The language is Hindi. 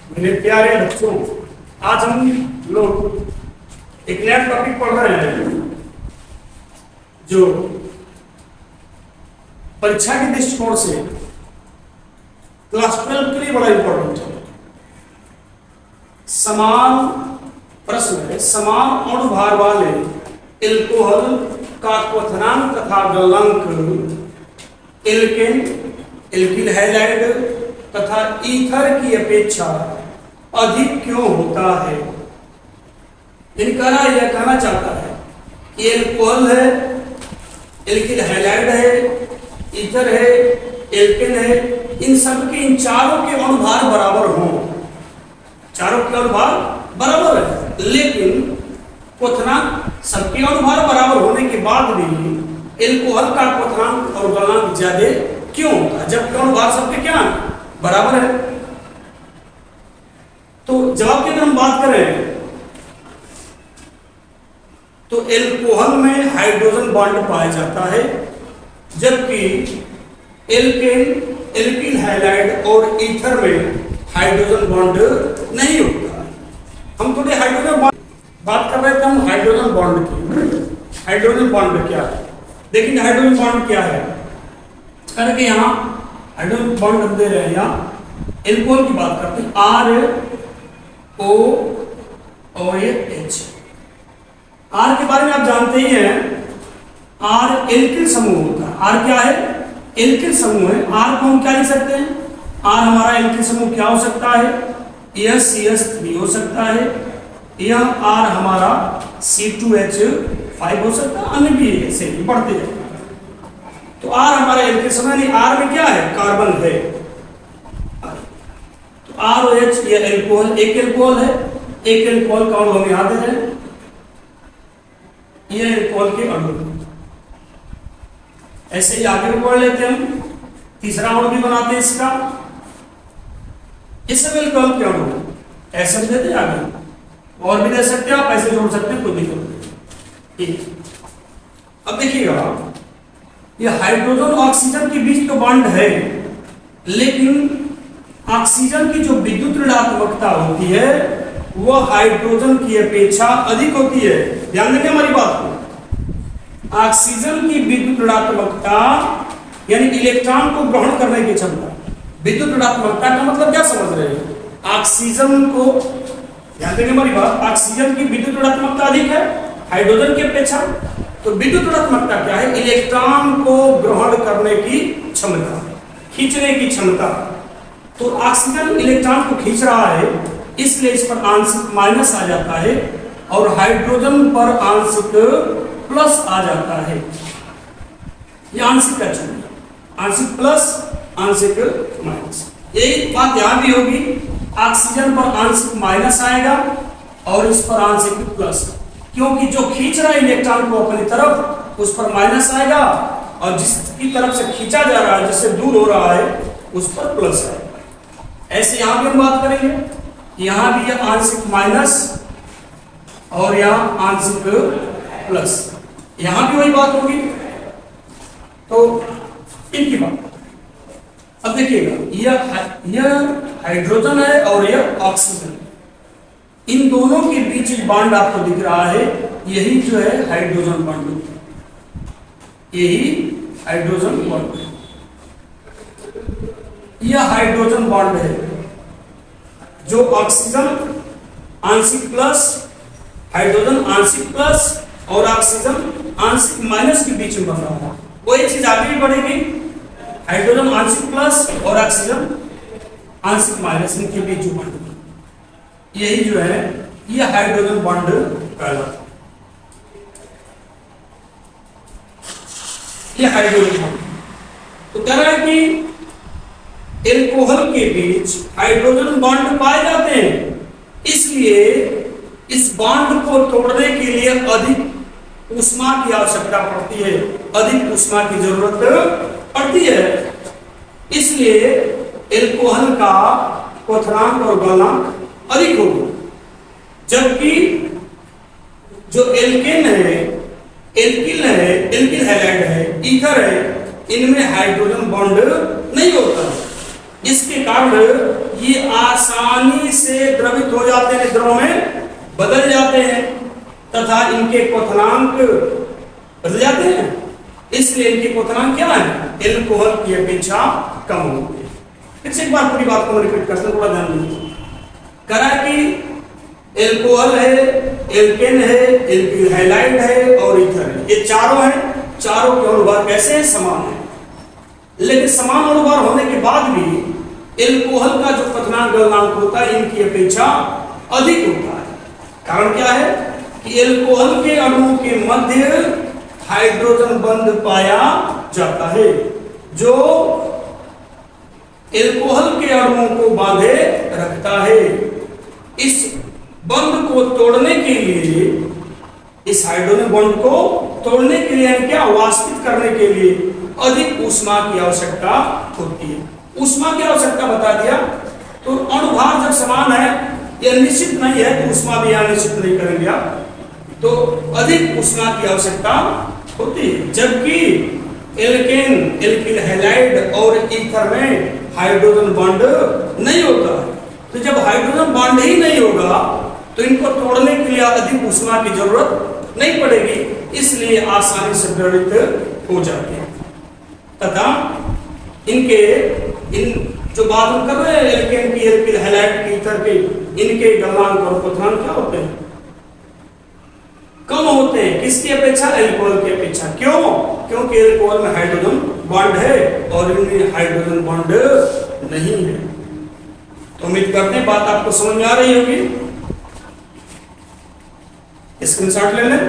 मेरे प्यारे बच्चों, आज हम लोग एक नया टॉपिक पढ़ रहे हैं जो परीक्षा के दृष्टिकोण से क्लास 12 के लिए बड़ा इंपॉर्टेंट है। समान प्रश्न है, समान अणुभार वाले एल्कोहल का क्वथनांक तथा गलनांक एल्केन, एल्किल हैलाइड तथा ईथर की अपेक्षा अधिक क्यों होता है। इनका यह कहना चाहता है कि एल्कोहल है, एल्किल हैलाइड है, ईथर है, एल्केन है, इन सब के इन चारों के अणुभार बराबर हों, चारों के अणुभार बराबर है, लेकिन क्वथनांक सबके अणुभार बराबर होने के बाद भी एल्कोहल का क्वथनांक और गलनांक ज्यादा क्यों होता है, जबकि अणुभार सबके क्या बराबर है। तो जवाब की अगर हम बात करें तो एल्कोहल में हाइड्रोजन बॉन्ड पाया जाता है, जबकि एल्केन, एल्किल हैलाइड और ईथर में हाइड्रोजन बॉन्ड नहीं होता। हम थोड़े हाइड्रोजन बॉन्ड बात कर रहे थे, हम हाइड्रोजन बॉन्ड की। हाइड्रोजन बॉन्ड क्या है, देखिए हाइड्रोजन बॉन्ड क्या है करके यहाँ हाइड्रोजन बॉन्ड हम दे रहे हैं। यहाँ एल्कोहल की बात करते हैं, ROOH। आर के बारे में आप जानते ही हैं, आर एल्किल समूह होता है। आर क्या है, एल्किल समूह है। आर को हम क्या लिख सकते हैं, आर हमारा एल्किल समूह क्या हो सकता है, यह CH3 हो सकता है, यह आर हमारा C2H5 हो सकता है, अन्य भी ऐसे ही बढ़ते जाए। तो आर हमारा एल्किल समूह है, आर में क्या है, कार्बन है। तो ROH यह एल्कोहल, एक एल्कोहल है, एक एल्कोहल का अणु हम यहां दे रहे हैं, यह एल्कोहल के अणु। ऐसे ही आगे भी पढ़ लेते हैं, हम तीसरा अणु भी बनाते हैं इसका, इस एल्कोहल के अणु ऐसे भी देते हैं, आगे और भी दे सकते हैं, आप ऐसे जोड़ सकते हैं, कोई दिक्कत नहीं। अब देखिएगा, यह हाइड्रोजन और ऑक्सीजन के बीच तो बॉन्ड है, लेकिन ऑक्सीजन की जो विद्युत ऋणात्मकता होती है वह हाइड्रोजन की अपेक्षा अधिक होती है। ध्यान देंगे हमारी बात को। ऑक्सीजन की विद्युत ऋणात्मकता यानी इलेक्ट्रॉन को ग्रहण करने की क्षमता, विद्युत ऋणात्मकता का मतलब क्या समझ रहे हैं, ऑक्सीजन को, ध्यान देंगे हमारी बात, ऑक्सीजन की विद्युत ऋणात्मकता अधिक है हाइड्रोजन की अपेक्षा। तो विद्युत ऋणात्मकता क्या है, इलेक्ट्रॉन को ग्रहण करने की क्षमता, खींचने की क्षमता। तो ऑक्सीजन इलेक्ट्रॉन को खींच रहा है, इसलिए इस पर आंशिक माइनस आ जाता है और हाइड्रोजन पर आंशिक प्लस आ जाता है। यह आंशिक का चिन्ह, आंशिक प्लस, आंशिक माइनस। यही बात यहां भी होगी, ऑक्सीजन पर आंशिक माइनस आएगा और इस पर आंशिक प्लस, क्योंकि जो खींच रहा है इलेक्ट्रॉन को अपनी तरफ उस पर माइनस आएगा और जिसकी तरफ से खींचा जा रहा है, जिससे दूर हो रहा है, उस पर प्लस आएगा। ऐसे यहां भी हम बात करेंगे, यहां भी यह आंशिक माइनस और यहां आंशिक प्लस, यहां भी वही बात होगी। तो इनकी बात अब देखिएगा, यह हाइड्रोजन है और यह ऑक्सीजन, इन दोनों के बीच बॉन्ड आपको दिख रहा है, यही जो है हाइड्रोजन बॉन्ड, यही हाइड्रोजन बॉन्ड, यह हाइड्रोजन बॉन्ड है जो ऑक्सीजन आंशिक प्लस, हाइड्रोजन आंशिक प्लस और ऑक्सीजन आंशिक माइनस के बीच में बन रहा है। वही चीज आगे भी बढ़ेगी, हाइड्रोजन आंशिक प्लस और ऑक्सीजन आंशिक माइनस, इनके बीच जो बॉन्ड, यही जो है यह हाइड्रोजन बॉन्ड कहलाता है। यह हाइड्रोजन बॉन्ड तो कह रहा है कि एल्कोहल के बीच हाइड्रोजन बॉन्ड पाए जाते हैं, इसलिए इस बॉन्ड को तोड़ने के लिए अधिक ऊष्मा की आवश्यकता पड़ती है, अधिक ऊष्मा की जरूरत पड़ती है। इसलिए एल्कोहल का क्वथनांक और गलनांक अधिक होगा, जबकि जो एल्केन है, एल्किल है, एल्किल हैलाइड है, ईथर है, इनमें हाइड्रोजन बॉन्ड नहीं होता। इसके कारण ये आसानी से द्रवित हो जाते हैं, द्रव में बदल जाते हैं तथा इनके क्वथनांक बदल जाते हैं, इसलिए इनके क्वथनांक क्या है, एल्कोहल की अपेक्षा कम होते हैं। फिर से एक बार पूरी बात को रिपीट करते हैं, थोड़ा ध्यान दीजिए। करा कि एल्कोहल है, एल्केन है, एल्किल हैलाइड है और ईथर है, ये चारों हैं। चारों के अनुभार कैसे हैं, समान है। लेकिन समान अनुभार होने के बाद भी एल्कोहल का जो क्वथनांक गलनांक होता है इनकी अपेक्षा अधिक होता है। कारण क्या है कि एल्कोहल के अणुओं के मध्य हाइड्रोजन बंध पाया जाता है, जो एल्कोहल के अणुओं को बांधे रखता है। इस बंध को तोड़ने के लिए, इस हाइड्रोजन बॉन्ड को तोड़ने के लिए, क्या वाष्पित करने के लिए अधिक ऊष्मा की आवश्यकता होती है। ऊष्मा की आवश्यकता बता दिया। तो अणुभार जब समान है, यह निश्चित नहीं है तो ऊष्मा भी यहाँ निश्चित नहीं करेंगे आप, तो अधिक ऊष्मा की आवश्यकता होती है। जबकि एल्केन, एल्किल हैलाइड और ईथर में हाइड्रोजन बॉन्ड नहीं होता है। तो जब हाइड्रोजन बॉन्ड ही नहीं होगा तो इनको तोड़ने के लिए अधिक ऊष्मा की जरूरत नहीं पड़ेगी, इसलिए आसानी से द्रवित हो जाते हैं। तथा इनके जो बात हम कर रहे हैं एल्केन की, एल्किल हैलाइड की, ईथर के, इनके गलनांक और क्वथनांक क्या होते हैं, कम होते हैं। किसकी अपेक्षा, एल्कोहल की अपेक्षा। क्यों? क्योंकि एल्कोहल में हाइड्रोजन बॉन्ड है और इनमें हाइड्रोजन बॉन्ड नहीं है। तो उम्मीद करते हैं बात आपको समझ में आ रही होगी। स्क्रीनशॉट ले लें।